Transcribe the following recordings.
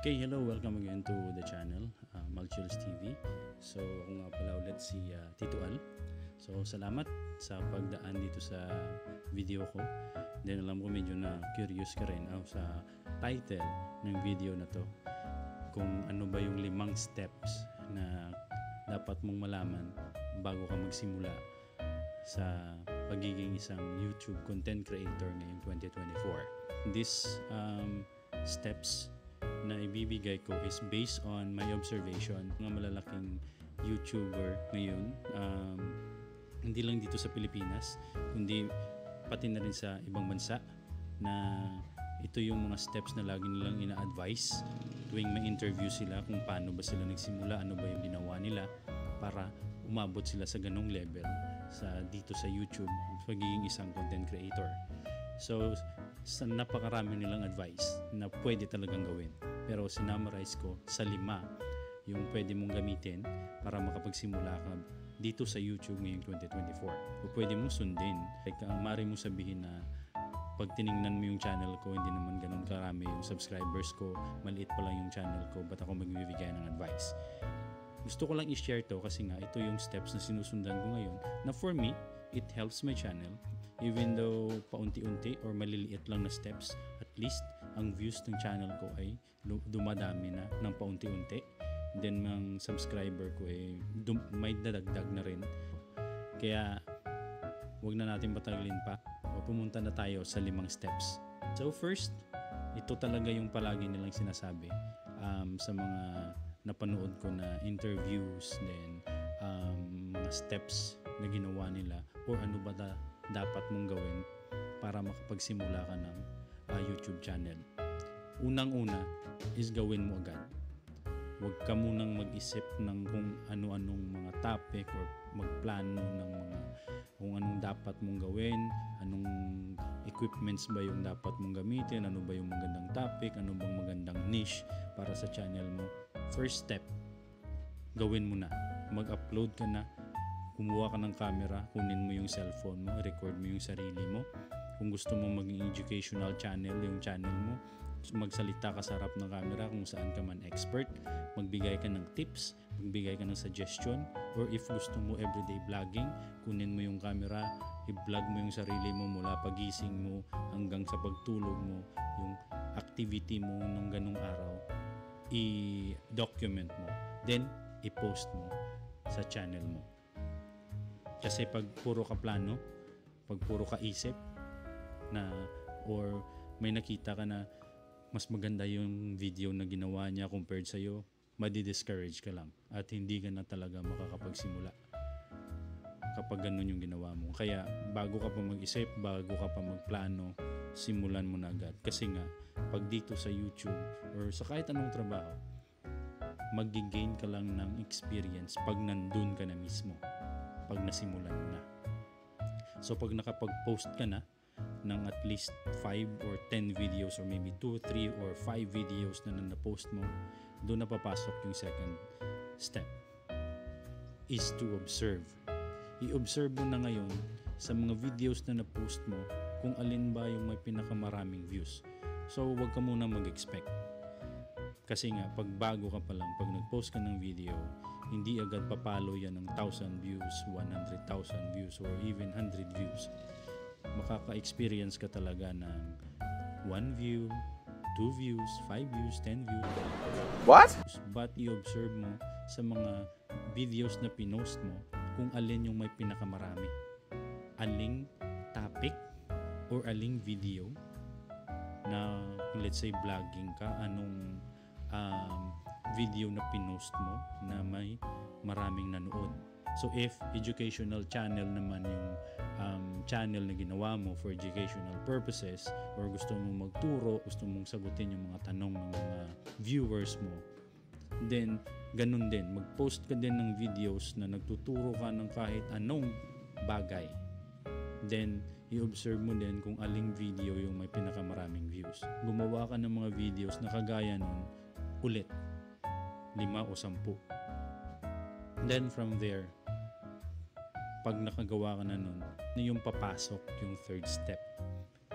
Okay, hello, welcome again to the channel, Malchills TV. So, ako nga pala ulit si Tito Al. So, salamat sa pagdaan dito sa video ko. Then, alam ko medyo na curious ka rin sa title ng video na to. Kung ano ba yung 5 steps na dapat mong malaman bago ka magsimula sa pagiging isang YouTube content creator ngayong 2024. These steps na ibibigay ko is based on my observation. Mga malalaking YouTuber ngayon, hindi lang dito sa Pilipinas, kundi pati na rin sa ibang bansa, na ito yung mga steps na lagi nilang ina-advise tuwing may interview sila, kung paano ba sila nagsimula, ano ba yung ginawa nila para umabot sila sa ganong level dito sa YouTube, pagiging isang content creator. So, napakarami nilang advice na pwede talagang gawin. Pero sinamarize ko sa 5 yung pwede mong gamitin para makapagsimula ka dito sa YouTube ngayong 2024. O pwede mong sundin. Like, maaari mong sabihin na pag tiningnan mo yung channel ko, hindi naman ganun karami yung subscribers ko, maliit pa lang yung channel ko, ba't ako magbibigay ng advice? Gusto ko lang i-share to kasi nga ito yung steps na sinusundan ko ngayon na for me, it helps my channel. Even though paunti-unti or maliliit lang na steps, at least ang views ng channel ko ay dumadami na ng paunti-unti. Then ang subscriber ko ay may dadagdag na rin. Kaya wag na natin patagalin pa. Pumunta na tayo sa 5 steps. So first, ito talaga yung palagi nilang sinasabi sa mga napanood ko na interviews, then mga steps na ginawa nila or ano ba dapat mong gawin para makapagsimula ka ng YouTube channel. Unang-una is gawin mo agad. Huwag ka munang mag-isip ng kung ano-anong mga topic or magplano ng mga kung anong dapat mong gawin, anong equipments ba yung dapat mong gamitin, ano ba yung magandang topic, ano bang magandang niche para sa channel mo. First step, gawin mo na. Mag-upload ka na. Kumuha ka ng camera, kunin mo yung cellphone mo, record mo yung sarili mo. Kung gusto mo maging educational channel, yung channel mo, magsalita ka sa harap ng camera kung saan ka man expert, magbigay ka ng tips, magbigay ka ng suggestion, or if gusto mo everyday vlogging, kunin mo yung camera, i-vlog mo yung sarili mo mula pagising mo hanggang sa pagtulog mo, yung activity mo ng ganung araw, i-document mo, then i-post mo sa channel mo. Kasi pag puro ka plano, pag puro ka isip na or may nakita ka na mas maganda yung video na ginawa niya compared sa'yo, madi-discourage ka lang at hindi ka na talaga makakapagsimula kapag ganun yung ginawa mo. Kaya bago ka pa mag-isip, bago ka pa magplano, simulan mo na agad. Kasi nga, pag dito sa YouTube or sa kahit anong trabaho, mag-gain ka lang ng experience pag nandun ka na mismo, pag nasimulan mo na. So pag nakapag-post ka na ng at least 5 or 10 videos or maybe 2, 3 or 5 videos na na-post mo, doon na papasok yung second step, is to observe. I-observe mo na ngayon sa mga videos na na-post mo kung alin ba yung may pinakamaraming views. So wag ka muna mag-expect. Kasi nga, pag bago ka pa lang, pag nag-post ka ng video, hindi agad papalo yan ng 1,000 views, 100,000 views, or even 100 views. Makaka-experience ka talaga ng 1 view, 2 views, 5 views, 10 views. What? But i-observe mo sa mga videos na pinost mo kung alin yung may pinakamarami. Aling topic or aling video na, let's say, vlogging ka, anong video na pinost mo na may maraming nanood. So if educational channel naman yung channel na ginawa mo for educational purposes, or gusto mong magturo, gusto mong sagutin yung mga tanong ng mga viewers mo, then ganun din, mag-post ka din ng videos na nagtuturo ka ng kahit anong bagay. Then i-observe mo din kung aling video yung may pinakamaraming views. Gumawa ka ng mga videos na kagaya nun ulit, 5 o 10. Then from there, pag nakagawa ka na nun, na yung papasok yung third step.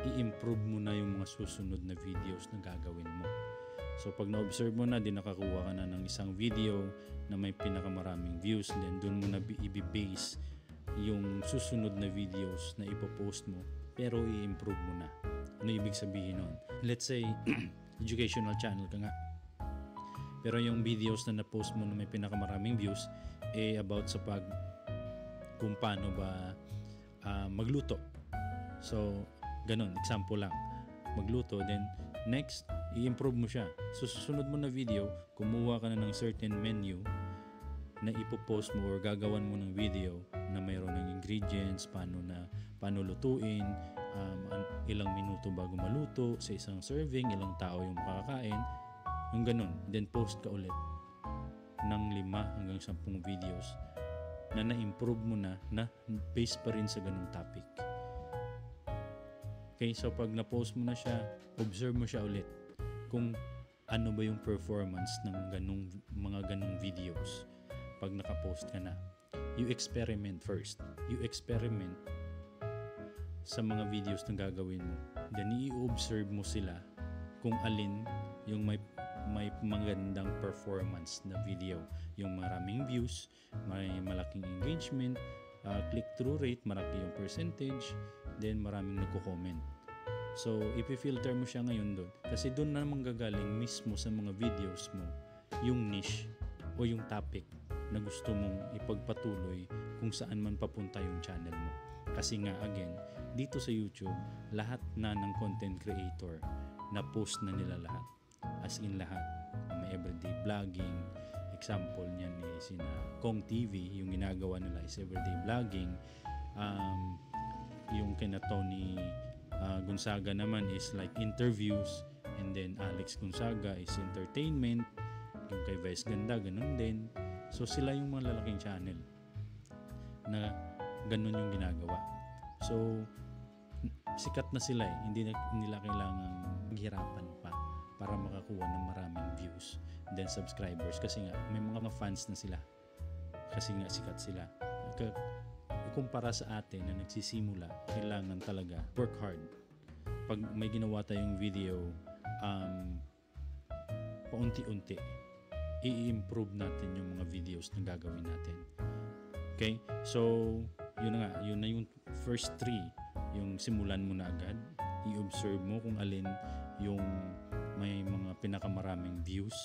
I-improve mo na yung mga susunod na videos na gagawin mo. So pag na-observe mo na, din nakakuha ka na ng isang video na may pinakamaraming views, then doon mo na i-base yung susunod na videos na ipopost mo, pero i-improve mo na. Ano ibig sabihin nun? Let's say, educational channel ka nga. Pero yung videos na na-post mo na may pinakamaraming views, about sa kung paano ba magluto. So, ganun, example lang. Magluto, then next, i-improve mo siya. So, susunod mo na video, kumuha ka na ng certain menu na ipopost mo or gagawan mo ng video na mayroon ng ingredients, paano lutuin, ilang minuto bago maluto, sa isang serving, ilang tao yung makakain, yung ganun. Then post ka ulit ng 5 hanggang 10 videos na na-improve mo na based pa rin sa ganung topic. Okay, so pag na-post mo na siya, observe mo siya ulit kung ano ba yung performance ng mga ganung videos pag naka-post ka na. You experiment first. You experiment sa mga videos na gagawin mo. Then i-observe mo sila kung alin yung may magandang performance na video. Yung maraming views, may malaking engagement, click-through rate, malaki yung percentage, then maraming nagko-comment. So, ipi-filter mo siya ngayon doon. Kasi doon na manggagaling mismo sa mga videos mo yung niche o yung topic na gusto mong ipagpatuloy kung saan man papunta yung channel mo. Kasi nga, again, dito sa YouTube, lahat na ng content creator na post na nila lahat. As in lahat. May everyday vlogging. Example niyan is Kong TV, yung ginagawa nila is everyday vlogging. Yung kina Tony Gonzaga naman is like interviews, and then Alex Gonzaga is entertainment, yung kay Vice Ganda ganun din. So sila yung mga lalaking channel na ganun yung ginagawa. So sikat na sila hindi nila kailangang maghirapan pa para makakuha ng maraming views then subscribers, kasi nga may mga fans na sila kasi nga sikat sila. Kumpara sa atin na nagsisimula, kailangan talaga work hard. Pag may ginawa tayong video, paunti-unti i-improve natin yung mga videos na gagawin natin. Okay? So, yun na yung first 3. Yung simulan mo na agad, i-observe mo kung alin yung may mga pinakamaraming views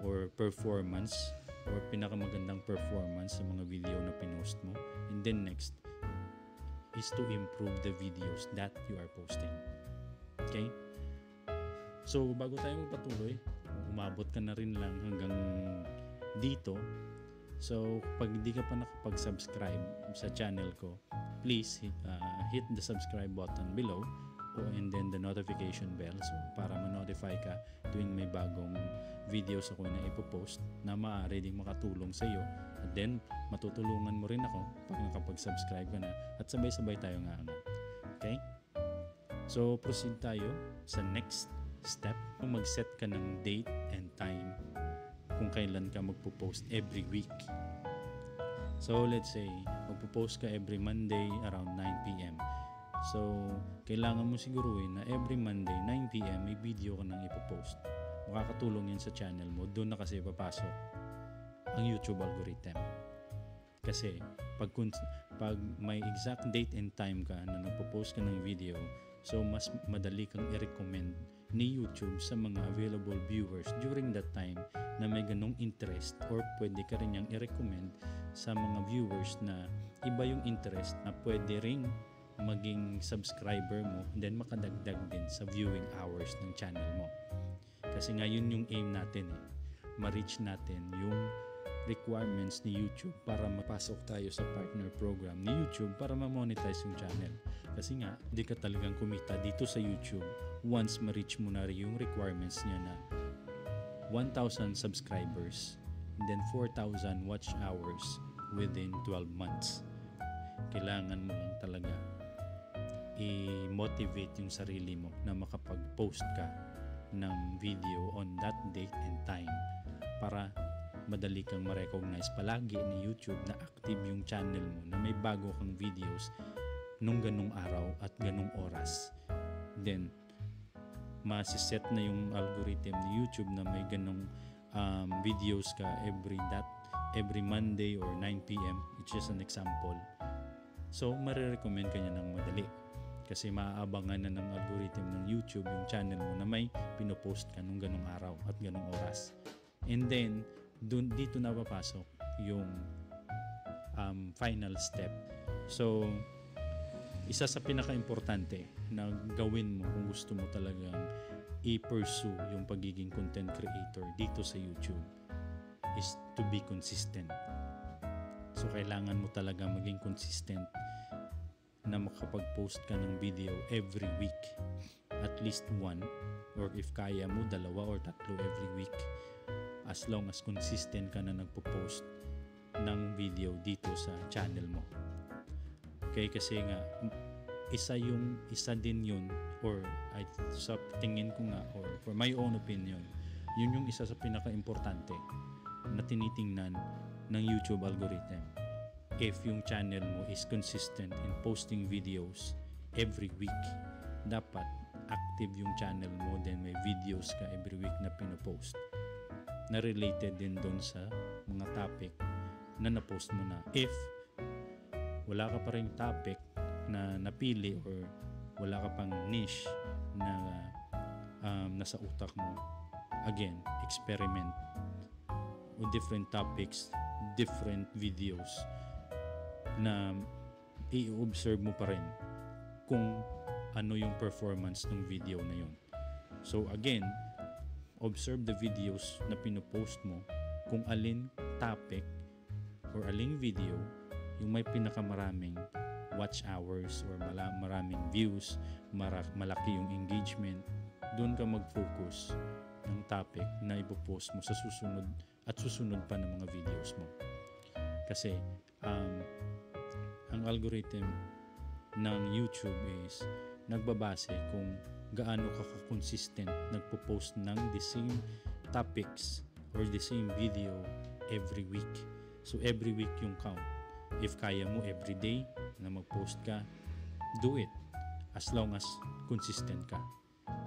or performance or pinakamagandang performance sa mga video na pinost mo. And then next is to improve the videos that you are posting. Okay? So, bago tayo magpatuloy, umabot ka na rin lang hanggang dito. So, pag hindi ka pa nakapag-subscribe sa channel ko, please hit the subscribe button below and then the notification bell para ma-notify ka tuwing may bagong videos ako na ipopost na maaari ding makatulong sa iyo, at then matutulungan mo rin ako pag nakapag-subscribe ka na at sabay-sabay tayo nga. Okay? So proceed tayo sa next step. Mag-set ka ng date and time kung kailan ka magpo-post every week. So let's say magpo-post ka every Monday around 9 PM. So kailangan mo siguruhin na every Monday 9 PM may video ka nang ipopost. Makakatulong yan sa channel mo. Doon na kasi papasok ang YouTube algorithm. Kasi pag may exact date and time ka na nagpo-post ka ng video, so mas madali kang i-recommend ni YouTube sa mga available viewers during that time na may ganong interest, or pwede ka rin niyang i-recommend sa mga viewers na iba yung interest na pwede ring maging subscriber mo, and then makadagdag din sa viewing hours ng channel mo. Kasi nga yun yung aim natin ma-reach natin yung requirements ni YouTube para mapasok tayo sa partner program ni YouTube para ma-monetize yung channel. Kasi nga, di ka talagang kumita dito sa YouTube once ma-reach mo na rin yung requirements niya na 1,000 subscribers and then 4,000 watch hours within 12 months. Kailangan mo lang talaga i-motivate yung sarili mo na makapag-post ka ng video on that date and time para madali kang ma-recognize palagi ni YouTube na active yung channel mo, na may bago kang videos nung ganung araw at ganung oras. Then masiset na yung algorithm ni YouTube na may ganong videos ka every Monday or 9 p.m. It's just an example. So, marirecommend ka niya ng madali. Kasi maaabangan na ng algorithm ng YouTube yung channel mo na may pinopost ka nung ganong araw at ganong oras. And then, dito na papasok yung final step. So, isa sa pinaka-importante na gawin mo kung gusto mo talagang i-pursue yung pagiging content creator dito sa YouTube is to be consistent. So, kailangan mo talaga maging consistent na makapag-post ka ng video every week. At least one, or if kaya mo, 2 or 3 every week. As long as consistent ka na nagpo-post ng video dito sa channel mo. Okay, kasi nga, isa din yun, or sa tingin ko nga, or for my own opinion, yun yung isa sa pinaka-importante na tinitingnan ng YouTube algorithm. If yung channel mo is consistent in posting videos every week, dapat active yung channel mo, then may videos ka every week na pinopost na related din doon sa mga topic na napost mo na. If wala ka pa ring topic na napili or wala ka pang niche na nasa utak mo, again, experiment with different topics, different videos na i-observe mo pa rin kung ano yung performance ng video na yun. So again, observe the videos na pinopost mo, kung alin topic or aling video yung may pinakamaraming watch hours or maraming views, malaki yung engagement, doon ka mag-focus ng topic na ipopost mo sa susunod at susunod pa ng mga videos mo. Kasi ang algorithm ng YouTube is nagbabase kung gaano ka consistent nagpo-post ng the same topics or the same video every week. So every week yung count. If kaya mo every day na mag-post ka, do it as long as consistent ka.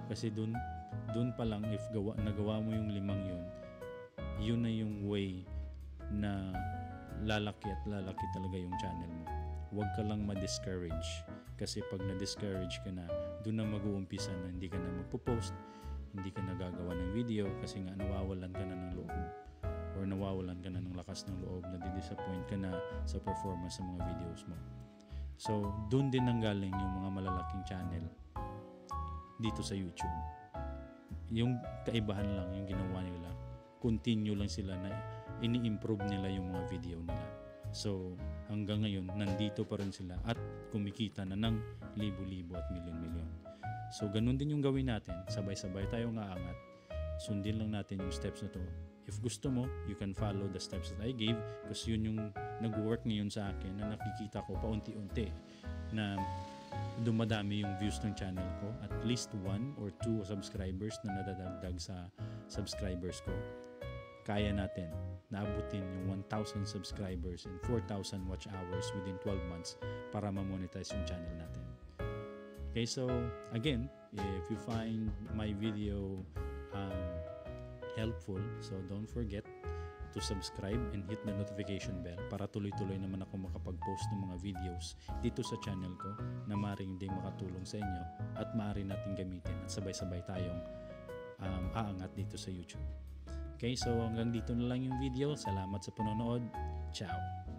Kasi dun pa lang, if nagawa mo yung 5 yun na yung way na lalaki at lalaki talaga yung channel mo. Huwag ka lang ma-discourage. Kasi pag na-discourage ka na, doon na mag-uumpisa na hindi ka na magpo-post, hindi ka na gagawa ng video kasi nga nawawalan ka na ng loob or nawawalan ka na ng lakas ng loob, na di-disappoint ka na sa performance ng mga videos mo. So, doon din nanggaling yung mga malalaking channel dito sa YouTube. Yung kaibahan lang yung ginawa nila, continue lang sila na ini-improve nila yung mga video nila. So, hanggang ngayon, nandito pa rin sila at kumikita na ng libo-libo at milyon-milyon. So, ganun din yung gawin natin. Sabay-sabay tayong aangat. Sundin lang natin yung steps na to. If gusto mo, you can follow the steps that I gave kasi yun yung nag-work ngayon sa akin na nakikita ko paunti-unti na dumadami yung views ng channel ko. At least 1 or 2 subscribers na nadadagdag sa subscribers ko. Kaya natin naabutin yung 1,000 subscribers and 4,000 watch hours within 12 months para ma-monetize yung channel natin. Okay, so again, if you find my video helpful, so don't forget to subscribe and hit the notification bell para tuloy-tuloy naman ako makapag-post ng mga videos dito sa channel ko na maaaring din makatulong sa inyo at maaari natin gamitin at sabay-sabay tayong aangat dito sa YouTube. Okay, so hanggang dito na lang yung video. Salamat sa panonood. Ciao!